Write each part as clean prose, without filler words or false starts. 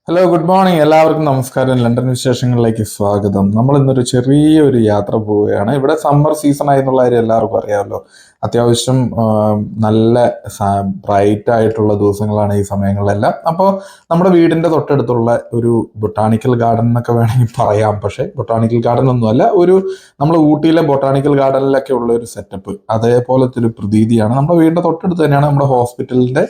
Hello, good morning. എല്ലാവർക്കും നമസ്കാരം. London വിശേഷങ്ങളിലേക്ക് സ്വാഗതം. നമ്മൾ ഇന്നൊരു ചെറിയൊരു യാത്ര പോവുകയാണ്. ഇവിടെ സമ്മർ സീസൺ ആയി എന്നുള്ള കാര്യം എല്ലാവർക്കും അറിയാമല്ലോ. അത്യാവശ്യം നല്ല ബ്രൈറ്റ് ആയിട്ടുള്ള ദിവസങ്ങളാണ് ഈ സമയങ്ങളിലെല്ലാം. അപ്പോൾ നമ്മുടെ വീടിന്റെ തൊട്ടടുത്തുള്ള ഒരു ബൊട്ടാണിക്കൽ ഗാർഡൻ എന്നൊക്കെ വേണമെങ്കിൽ പറയാം. പക്ഷേ ബൊട്ടാണിക്കൽ ഗാർഡൻ ഒന്നുമല്ല, നമ്മൾ ഊട്ടിയിലെ ബൊട്ടാണിക്കൽ ഗാർഡനിലൊക്കെ ഉള്ള ഒരു സെറ്റപ്പ് അതേപോലത്തെ ഒരു പ്രതീതിയാണ്. നമ്മുടെ വീടിന്റെ തൊട്ടടുത്ത് തന്നെയാണ് നമ്മുടെ ഹോസ്പിറ്റലിന്റെ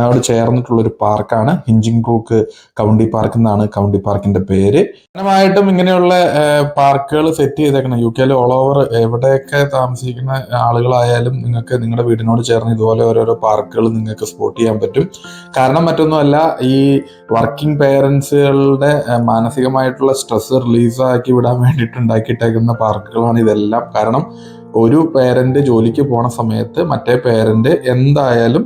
അവിടെ ചേർന്നിട്ടുള്ള ഒരു പാർക്കാണ് ഹിഞ്ചിങ് ബ്രൂക്ക് കൗണ്ടി പാർക്ക് എന്നാണ് കൗണ്ടി പാർക്കിന്റെ പേര്. പ്രധാനമായിട്ടും ഇങ്ങനെയുള്ള പാർക്കുകൾ സെറ്റ് ചെയ്തേക്കണം യു കെയിൽ ഓൾ ഓവർ. എവിടെയൊക്കെ താമസിക്കുന്ന ആളുകളായാലും നിങ്ങൾക്ക് നിങ്ങളുടെ വീടിനോട് ചേർന്ന് ഇതുപോലെ ഓരോരോ പാർക്കുകൾ നിങ്ങൾക്ക് സ്പോട്ട് ചെയ്യാൻ പറ്റും. കാരണം മറ്റൊന്നുമല്ല, ഈ വർക്കിംഗ് പേരൻസുകളുടെ മാനസികമായിട്ടുള്ള സ്ട്രെസ് റിലീസാക്കി വിടാൻ വേണ്ടിയിട്ട് ഉണ്ടാക്കിയിട്ടേക്കുന്ന പാർക്കുകളാണ് ഇതെല്ലാം. കാരണം ഒരു പേരന്റ് ജോലിക്ക് പോണ സമയത്ത് മറ്റേ പേരന്റ് എന്തായാലും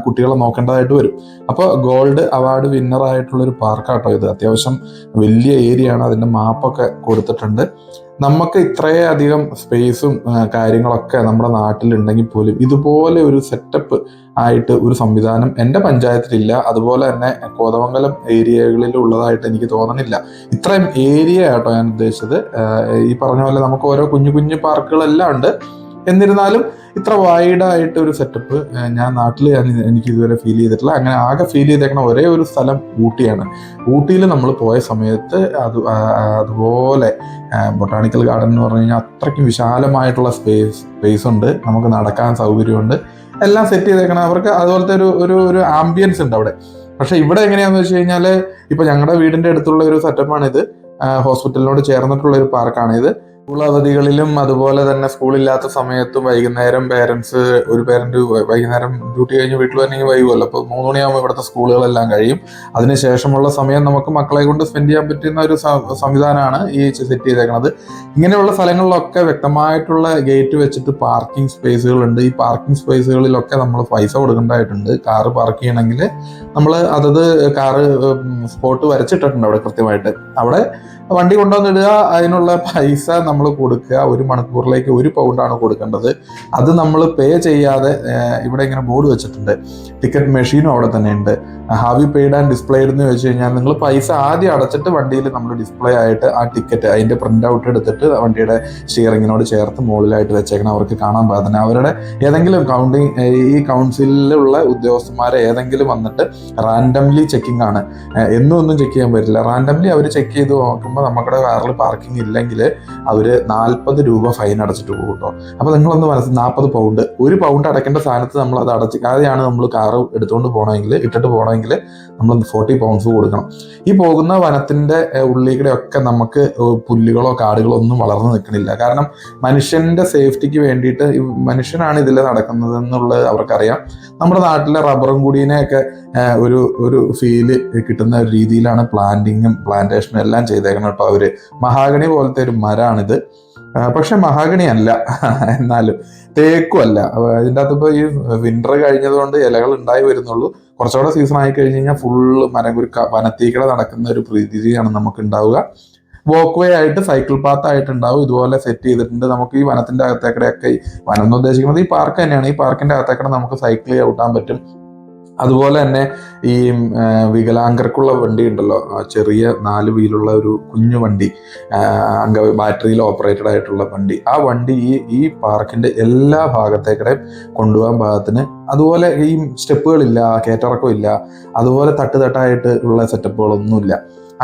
കുട്ടികളെ നോക്കേണ്ടതായിട്ട് വരും. അപ്പോൾ ഗോൾഡ് അവാർഡ് വിന്നർ ആയിട്ടുള്ള ഒരു പാർക്കാട്ടോ ഇത്. അത്യാവശ്യം വലിയ ഏരിയ ആണ്. അതിന്റെ മാപ്പൊക്കെ കൊടുത്തിട്ടുണ്ട്. നമുക്ക് ഇത്രയധികം സ്പേസും കാര്യങ്ങളൊക്കെ നമ്മുടെ നാട്ടിലുണ്ടെങ്കിൽ പോലും ഇതുപോലെ ഒരു സെറ്റപ്പ് ആയിട്ട് ഒരു സംവിധാനം എൻ്റെ പഞ്ചായത്തിലില്ല. അതുപോലെ തന്നെ കോതമംഗലം ഏരിയകളിൽ ഉള്ളതായിട്ട് എനിക്ക് തോന്നണില്ല. ഇത്രയും ഏരിയ ആട്ടോ ഞാൻ ഉദ്ദേശിച്ചത്. ഈ പറഞ്ഞ പോലെ നമുക്ക് ഓരോ കുഞ്ഞു കുഞ്ഞു പാർക്കുകളെല്ലാം ഉണ്ട്. എന്നിരുന്നാലും ഇത്ര വൈഡായിട്ട് ഒരു സെറ്റപ്പ് ഞാൻ നാട്ടിൽ എനിക്ക് ഇതുവരെ ഫീൽ ചെയ്തിട്ടില്ല. അങ്ങനെ ആകെ ഫീൽ ചെയ്തേക്കുന്ന ഒരേ ഒരു സ്ഥലം ഊട്ടിയാണ്. ഊട്ടിയിൽ നമ്മൾ പോയ സമയത്ത് അതുപോലെ ബൊട്ടാണിക്കൽ ഗാർഡൻ എന്ന് പറഞ്ഞു കഴിഞ്ഞാൽ അത്രയ്ക്കും വിശാലമായിട്ടുള്ള സ്പേസ് ഉണ്ട്. നമുക്ക് നടക്കാൻ സൗകര്യമുണ്ട്. എല്ലാം സെറ്റ് ചെയ്തേക്കണം. അവർക്ക് അതുപോലത്തെ ഒരു ആംബിയൻസ് ഉണ്ട് അവിടെ. പക്ഷെ ഇവിടെ എങ്ങനെയാണെന്ന് വെച്ച് കഴിഞ്ഞാൽ, ഇപ്പൊ ഞങ്ങളുടെ വീടിന്റെ അടുത്തുള്ള ഒരു സെറ്റപ്പാണിത്. ഹോസ്പിറ്റലിനോട് ചേർന്നിട്ടുള്ള ഒരു പാർക്കാണിത്. സ്കൂൾ അവധികളിലും അതുപോലെ തന്നെ സ്കൂളില്ലാത്ത സമയത്തും വൈകുന്നേരം ഒരു പേരന്റ് വൈകുന്നേരം ഡ്യൂട്ടി കഴിഞ്ഞ് വീട്ടിൽ വരണമെങ്കിൽ വൈകുമല്ലോ. അപ്പോൾ 3 മണിയാകുമ്പോൾ ഇവിടുത്തെ സ്കൂളുകളെല്ലാം കഴിയും. അതിനുശേഷമുള്ള സമയം നമുക്ക് മക്കളെ കൊണ്ട് സ്പെൻഡ് ചെയ്യാൻ പറ്റുന്ന ഒരു സംവിധാനമാണ് ഈ സെറ്റ് ചെയ്തേക്കുന്നത്. ഇങ്ങനെയുള്ള സ്ഥലങ്ങളിലൊക്കെ വ്യക്തമായിട്ടുള്ള ഗേറ്റ് വെച്ചിട്ട് പാർക്കിംഗ് സ്പേസുകളുണ്ട്. ഈ പാർക്കിംഗ് സ്പേസുകളിലൊക്കെ നമ്മൾ പൈസ കൊടുക്കേണ്ടതായിട്ടുണ്ട്. കാറ് പാർക്ക് ചെയ്യണമെങ്കിൽ നമ്മൾ അതത് കാറ് സ്പോട്ട് വരച്ചിട്ടിട്ടുണ്ട് അവിടെ കൃത്യമായിട്ട്. അവിടെ വണ്ടി കൊണ്ടുവന്നിടുക, അതിനുള്ള പൈസ നമ്മൾ കൊടുക്കുക. 1 മണിക്കൂറിലേക്ക് 1 പൗണ്ടാണ് കൊടുക്കേണ്ടത്. അത് നമ്മൾ പേ ചെയ്യാതെ ഇവിടെ ഇങ്ങനെ ബോർഡ് വെച്ചിട്ടുണ്ട്. ടിക്കറ്റ് മെഷീനും അവിടെ തന്നെ ഉണ്ട്. Have you paid and displayed എന്ന് വെച്ച് കഴിഞ്ഞാൽ നിങ്ങൾ പൈസ ആദ്യം അടച്ചിട്ട് വണ്ടിയിൽ നമ്മൾ ഡിസ്പ്ലേ ആയിട്ട് ആ ടിക്കറ്റ് അതിന്റെ പ്രിന്റ് ഔട്ട് എടുത്തിട്ട് വണ്ടിയുടെ സ്റ്റിയറിങ്ങിനോട് ചേർത്ത് മുകളിലായിട്ട് വെച്ചേക്കണം. അവർക്ക് കാണാൻ പാകത്തിന് അവരുടെ ഏതെങ്കിലും ഈ കൗൺസിലുള്ള ഉദ്യോഗസ്ഥന്മാരെ ഏതെങ്കിലും വന്നിട്ട് റാൻഡംലി ചെക്കിംഗ് ആണ്. ഒന്നും ചെക്ക് ചെയ്യാൻ പറ്റില്ല. റാൻഡംലി അവർ ചെക്ക് ചെയ്ത് നോക്കുമ്പോൾ നമ്മുടെ കാറിൽ പാർക്കിംഗ് ഇല്ലെങ്കിൽ അവര് 40 രൂപ ഫൈൻ അടച്ചിട്ട് പോകും കേട്ടോ. അപ്പൊ നിങ്ങളൊന്ന് മനസ്സിൽ 40 പൗണ്ട് 1 പൗണ്ട് അടയ്ക്കേണ്ട സ്ഥാനത്ത് നമ്മൾ അത് അടച്ചിക്കാതെയാണ് നമ്മൾ കാറ് ഇട്ടിട്ട് പോകണമെങ്കിൽ നമ്മൾ 40 പൗണ്ട്സ് കൊടുക്കണം. ഈ പോകുന്ന വനത്തിന്റെ ഉള്ളിലൂടെ ഒക്കെ നമുക്ക് പുല്ലുകളോ കാടുകളോ ഒന്നും വളർന്നു നിൽക്കണില്ല. കാരണം മനുഷ്യന്റെ സേഫ്റ്റിക്ക് വേണ്ടിയിട്ട് മനുഷ്യനാണ് ഇതിൽ നടക്കുന്നത് എന്നുള്ളത് അവർക്കറിയാം. നമ്മുടെ നാട്ടിലെ റബ്ബറും കൂടിനെയൊക്കെ ഒരു ഫീല് കിട്ടുന്ന ഒരു രീതിയിലാണ് പ്ലാന്റേഷനും എല്ലാം ചെയ്തേക്കണം കേട്ടോ. അവര് മഹാഗണി പോലത്തെ ഒരു മരമാണിത്. പക്ഷെ മഹാഗണി അല്ല, എന്നാലും തേക്കും അല്ല. ഇതിൻ്റെ അകത്ത് ഇപ്പോൾ ഈ വിന്റർ കഴിഞ്ഞതുകൊണ്ട് ഇലകൾ ഉണ്ടായി വരുന്നുള്ളൂ. കുറച്ചുകൂടെ സീസൺ ആയി കഴിഞ്ഞ് കഴിഞ്ഞാൽ ഫുള്ള് വനത്തീക്കട നടക്കുന്ന ഒരു പ്രതീതിയാണ് നമുക്ക് ഉണ്ടാവുക. വോക്ക് വേ ആയിട്ട് സൈക്കിൾ പാത്ത് ആയിട്ട് ഉണ്ടാവും. ഇതുപോലെ സെറ്റ് ചെയ്തിട്ടുണ്ട്. നമുക്ക് ഈ വനത്തിന്റെ അകത്തേക്കടെയൊക്കെ, വനം എന്ന് ഉദ്ദേശിക്കുന്നത് ഈ പാർക്ക് തന്നെയാണ്. ഈ പാർക്കിന്റെ അകത്തേക്കടെ നമുക്ക് സൈക്കിൾ ചവിട്ടാൻ പറ്റും. അതുപോലെ തന്നെ ഈ വികലാംഗർക്കുള്ള വണ്ടി ഉണ്ടല്ലോ, ചെറിയ 4 വീലുള്ള ഒരു കുഞ്ഞു വണ്ടി, ബാറ്ററിയിൽ ഓപ്പറേറ്റഡ് ആയിട്ടുള്ള വണ്ടി. ആ വണ്ടി ഈ പാർക്കിന്റെ എല്ലാ ഭാഗത്തേക്കടെയും കൊണ്ടുപോകാൻ പാകത്തിന്. അതുപോലെ ഈ സ്റ്റെപ്പുകളില്ല, കയറ്റിറക്കമില്ല, അതുപോലെ തട്ടുതട്ടായിട്ട് ഉള്ള സെറ്റപ്പുകളൊന്നുമില്ല.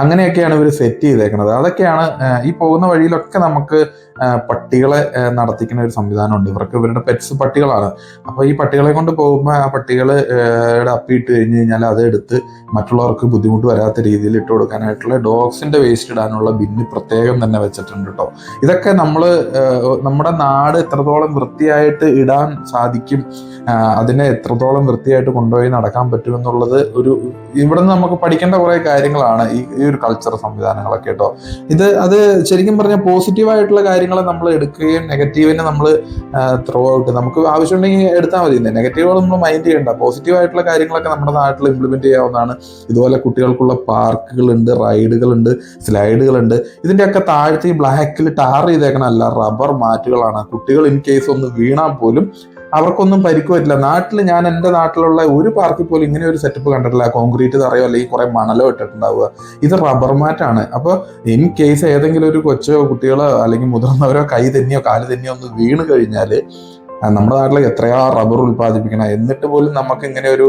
അങ്ങനെയൊക്കെയാണ് ഇവർ സെറ്റ് ചെയ്തേക്കുന്നത്. അതൊക്കെയാണ് ഈ പോകുന്ന വഴിയിലൊക്കെ നമുക്ക് പട്ടികളെ നടത്തിക്കുന്ന ഒരു സംവിധാനമുണ്ട്. ഇവരുടെ പെറ്റ്സ് പട്ടികളാണ്. അപ്പോൾ ഈ പട്ടികളെ കൊണ്ട് പോകുമ്പോൾ ആ പട്ടികളുടെ അപ്പിയിട്ട് കഴിഞ്ഞ് കഴിഞ്ഞാൽ അത് എടുത്ത് മറ്റുള്ളവർക്ക് ബുദ്ധിമുട്ട് വരാത്ത രീതിയിൽ ഇട്ട് കൊടുക്കാനായിട്ടുള്ള ഡോഗ്സിന്റെ വേസ്റ്റ് ഇടാനുള്ള ബിന്ന് പ്രത്യേകം തന്നെ വെച്ചിട്ടുണ്ട് കേട്ടോ. ഇതൊക്കെ നമ്മുടെ നാട് എത്രത്തോളം വൃത്തിയായിട്ട് ഇടാൻ സാധിക്കും, അതിനെ എത്രത്തോളം വൃത്തിയായിട്ട് കൊണ്ടുപോയി നടക്കാൻ പറ്റും എന്നുള്ളത് ഇവിടെ നിന്ന് നമുക്ക് പഠിക്കേണ്ട കുറെ കാര്യങ്ങളാണ് ഈ ഒരു കൾച്ചർ സംവിധാനങ്ങളൊക്കെ കേട്ടോ. അത് ശരിക്കും പറഞ്ഞാൽ പോസിറ്റീവായിട്ടുള്ള കാര്യങ്ങൾ നമ്മൾ എടുക്കുകയും നെഗറ്റീവിനെ നമ്മൾ ത്രോ ഔട്ട് നമുക്ക് ആവശ്യമുണ്ടെങ്കിൽ എടുത്താൽ മതി. നെഗറ്റീവുകൾ നമ്മൾ മൈൻഡ് ചെയ്യേണ്ട. പോസിറ്റീവായിട്ടുള്ള കാര്യങ്ങളൊക്കെ നമ്മുടെ നാട്ടിൽ ഇംപ്ലിമെന്റ് ചെയ്യാവുന്നതാണ്. ഇതുപോലെ കുട്ടികൾക്കുള്ള പാർക്കുകളുണ്ട്, റൈഡുകളുണ്ട്, സ്ലൈഡുകളുണ്ട്. ഇതിന്റെയൊക്കെ താഴ്ത്തി ബ്ലാക്കിൽ ടാർ ചെയ്തേക്കണല്ല, റബ്ബർ മാറ്റുകളാണ്. കുട്ടികൾ ഇൻ കേസ് ഒന്ന് വീണാൽ പോലും അവർക്കൊന്നും പരിക്ക് പറ്റില്ല. നാട്ടിൽ ഞാൻ എൻ്റെ നാട്ടിലുള്ള ഒരു പാർക്കിൽ പോലും ഇങ്ങനെ ഒരു സെറ്റപ്പ് കണ്ടിട്ടില്ല. കോൺക്രീറ്റ് തറയോ അല്ലെങ്കിൽ കുറെ മണലോ ഇട്ടിട്ടുണ്ടാവുക. ഇത് റബ്ബർ മാറ്റാണ്. അപ്പോൾ ഇൻ കേസ് ഏതെങ്കിലും ഒരു കൊച്ചോ കുട്ടികളോ അല്ലെങ്കിൽ മുതിർന്നവരോ കൈ തെന്നിയോ കാല് തെന്നിയോ ഒന്ന് വീണ് കഴിഞ്ഞാൽ നമ്മുടെ നാട്ടിൽ എത്രയാ റബ്ബർ ഉൽപ്പാദിപ്പിക്കണം, എന്നിട്ട് പോലും നമുക്ക് ഇങ്ങനെ ഒരു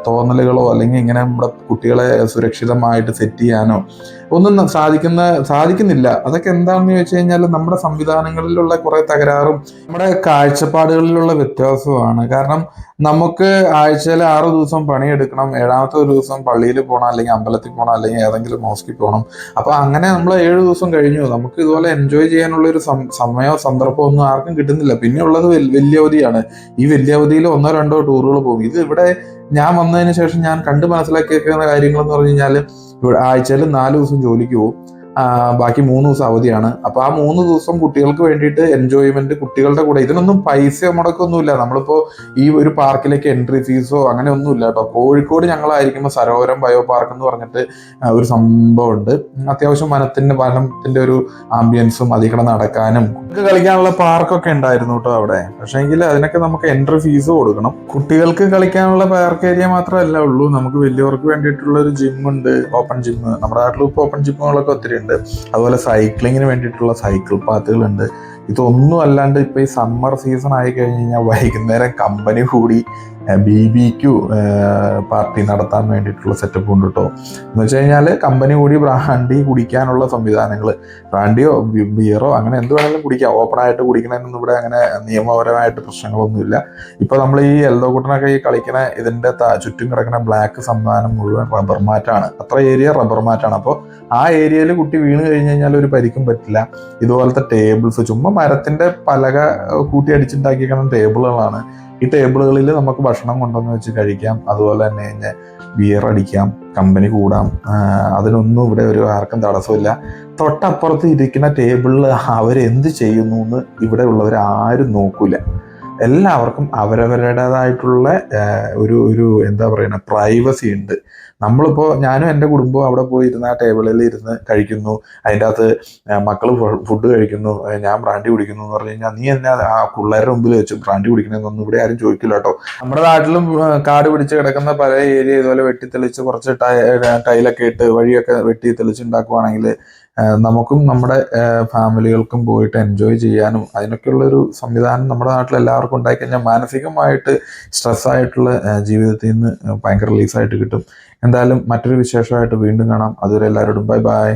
തോന്നലുകളോ അല്ലെങ്കിൽ ഇങ്ങനെ നമ്മുടെ കുട്ടികളെ സുരക്ഷിതമായിട്ട് സെറ്റ് ചെയ്യാനോ ഒന്നും സാധിക്കുന്നില്ല. അതൊക്കെ എന്താണെന്ന് ചോദിച്ചു കഴിഞ്ഞാൽ നമ്മുടെ സംവിധാനങ്ങളിലുള്ള കുറെ തകരാറും നമ്മുടെ കാഴ്ചപ്പാടുകളിലുള്ള വ്യത്യാസവുമാണ്. കാരണം നമുക്ക് ആഴ്ചയിൽ 6 ദിവസം പണിയെടുക്കണം, 7ാമത്തെ ഒരു ദിവസം പള്ളിയിൽ പോകണം, അല്ലെങ്കിൽ അമ്പലത്തിൽ പോകണം, അല്ലെങ്കിൽ ഏതെങ്കിലും മോസ്കിൽ പോകണം. അപ്പൊ അങ്ങനെ നമ്മൾ 7 ദിവസം കഴിഞ്ഞു, നമുക്ക് ഇതുപോലെ എൻജോയ് ചെയ്യാനുള്ള ഒരു സമയമോ സന്ദർഭമോ ഒന്നും ആർക്കും കിട്ടുന്നില്ല. പിന്നെ ഉള്ളത് വലിയ അവധിയാണ്. ഈ വലിയ അവധിയിൽ 1-2 ടൂറുകൾ പോകും. ഇത് ഇവിടെ ഞാൻ വന്നതിന് ശേഷം ഞാൻ കണ്ട് മനസ്സിലാക്കിയിരിക്കുന്ന കാര്യങ്ങൾ എന്ന് പറഞ്ഞു കഴിഞ്ഞാൽ, ആഴ്ചയിൽ 4 ദിവസം ജോലിക്ക് പോകും, ബാക്കി 3 ദിവസം അവധിയാണ്. അപ്പൊ ആ 3 ദിവസം കുട്ടികൾക്ക് വേണ്ടിയിട്ട് എൻജോയ്മെന്റ്, കുട്ടികളുടെ കൂടെ. ഇതിനൊന്നും പൈസ മുടക്കൊന്നുമില്ല. നമ്മളിപ്പോ ഈ ഒരു പാർക്കിലേക്ക് എൻട്രി ഫീസോ അങ്ങനെ ഒന്നുമില്ല കേട്ടോ. കോഴിക്കോട് ഞങ്ങളായിരിക്കുമ്പോൾ സരോവരം ബയോ പാർക്ക് എന്ന് പറഞ്ഞിട്ട് ഒരു സംഭവം ഉണ്ട്. അത്യാവശ്യം വനത്തിന്റെ ഒരു ആംബിയൻസും അതിൽ കിടന്ന് നടക്കാനും കളിക്കാനുള്ള പാർക്കൊക്കെ ഉണ്ടായിരുന്നു കേട്ടോ അവിടെ. പക്ഷേ എങ്കിൽ അതിനൊക്കെ നമുക്ക് എൻട്രി ഫീസ് കൊടുക്കണം. കുട്ടികൾക്ക് കളിക്കാനുള്ള പാർക്ക് ഏരിയ മാത്രമല്ല ഉള്ളൂ, നമുക്ക് വലിയവർക്ക് വേണ്ടിയിട്ടുള്ള ഒരു ജിമ്മുണ്ട്, ഓപ്പൺ ജിം. നമ്മുടെ നാട്ടിൽ ഇപ്പോൾ ഓപ്പൺ ജിമ്മുകളൊക്കെ ഒത്തിരി ഉണ്ട്. അതുപോലെ സൈക്ലിങ്ങിന് വേണ്ടിയിട്ടുള്ള സൈക്കിൾ പാത്തുകളുണ്ട്. ഇതൊന്നും അല്ലാണ്ട് ഇപ്പൊ ഈ സമ്മർ സീസൺ ആയി കഴിഞ്ഞ് കഴിഞ്ഞാൽ വൈകുന്നേരം കമ്പനി കൂടി BBQ പാർട്ടി നടത്താൻ വേണ്ടിയിട്ടുള്ള സെറ്റപ്പ് ഉണ്ട് കേട്ടോ. എന്ന് വെച്ച് കഴിഞ്ഞാൽ കമ്പനി കൂടി ബ്രാൻഡി കുടിക്കാനുള്ള സംവിധാനങ്ങൾ, ബ്രാൻഡിയോ ബിയറോ അങ്ങനെ എന്ത് വേണമെങ്കിലും കുടിക്കാം. ഓപ്പണായിട്ട് കുടിക്കണമെന്നൊന്നും ഇവിടെ അങ്ങനെ നിയമപരമായിട്ട് പ്രശ്നങ്ങളൊന്നുമില്ല. ഇപ്പൊ നമ്മൾ ഈ എൽദോ കുട്ടനൊക്കെ ഈ കളിക്കണ ഇതിന്റെ ചുറ്റും കിടക്കുന്ന ബ്ലാക്ക് സംവിധാനം മുഴുവൻ റബ്ബർ മാറ്റാണ്. അത്ര ഏരിയ റബ്ബർ മാറ്റാണ്. അപ്പോൾ ആ ഏരിയയിൽ കുട്ടി വീണ് കഴിഞ്ഞ് കഴിഞ്ഞാൽ ഒരു പരിക്കും പറ്റില്ല. ഇതുപോലത്തെ ടേബിൾസ്, ചുമ്മാ മരത്തിന്റെ പലക കൂട്ടി അടിച്ചുണ്ടാക്കിയിരിക്കുന്ന ടേബിളുകളാണ്. ഈ ടേബിളുകളിൽ നമുക്ക് ഭക്ഷണം കൊണ്ടുവന്ന് വെച്ച് കഴിക്കാം. അതുപോലെ തന്നെ ബിയർ അടിക്കാം, കമ്പനി കൂടാം. അതിനൊന്നും ഇവിടെ ആർക്കും തടസ്സമില്ല. തൊട്ടപ്പുറത്ത് ഇരിക്കുന്ന ടേബിളിൽ അവരെന്ത് ചെയ്യുന്നു എന്ന് ഇവിടെ ഉള്ളവർ ആരും നോക്കൂല. എല്ലാവർക്കും അവരവരുടേതായിട്ടുള്ള ഒരു എന്താ പറയുക, പ്രൈവസി ഉണ്ട്. നമ്മളിപ്പോൾ ഞാനും എൻ്റെ കുടുംബവും അവിടെ പോയി ഇരുന്ന് ആ ടേബിളിൽ ഇരുന്ന് കഴിക്കുന്നു, അതിൻ്റെ അകത്ത് മക്കൾ ഫുഡ് കഴിക്കുന്നു, ഞാൻ ബ്രാൻഡി കുടിക്കുന്നു എന്ന് പറഞ്ഞു കഴിഞ്ഞാൽ, നീ എന്നെ ആ പിള്ളേരുടെ മുമ്പിൽ വെച്ച് ബ്രാൻഡി കുടിക്കണമെന്നൊന്നും ഇവിടെ ആരും ചോദിക്കില്ല കേട്ടോ. നമ്മുടെ നാട്ടിലും കാട് പിടിച്ച് കിടക്കുന്ന പല ഏരിയ ഇതുപോലെ വെട്ടിത്തെളിച്ച് കുറച്ച് ടൈലൊക്കെ ഇട്ട് വഴിയൊക്കെ വെട്ടി തെളിച്ചുണ്ടാക്കുവാണെങ്കിൽ നമുക്കും നമ്മുടെ ഫാമിലികൾക്കും പോയിട്ട് എൻജോയ് ചെയ്യാനും അതിനൊക്കെയുള്ളൊരു സംവിധാനം നമ്മുടെ നാട്ടിൽ എല്ലാവർക്കും ഉണ്ടായിക്കഴിഞ്ഞാൽ മാനസികമായിട്ട് സ്ട്രെസ്സായിട്ടുള്ള ജീവിതത്തിൽ നിന്ന് ഭയങ്കര റിലീസായിട്ട് കിട്ടും. എന്തായാലും മറ്റൊരു വിശേഷമായിട്ട് വീണ്ടും കാണാം. അതുവരെ എല്ലാവരോടും ബൈ ബൈ.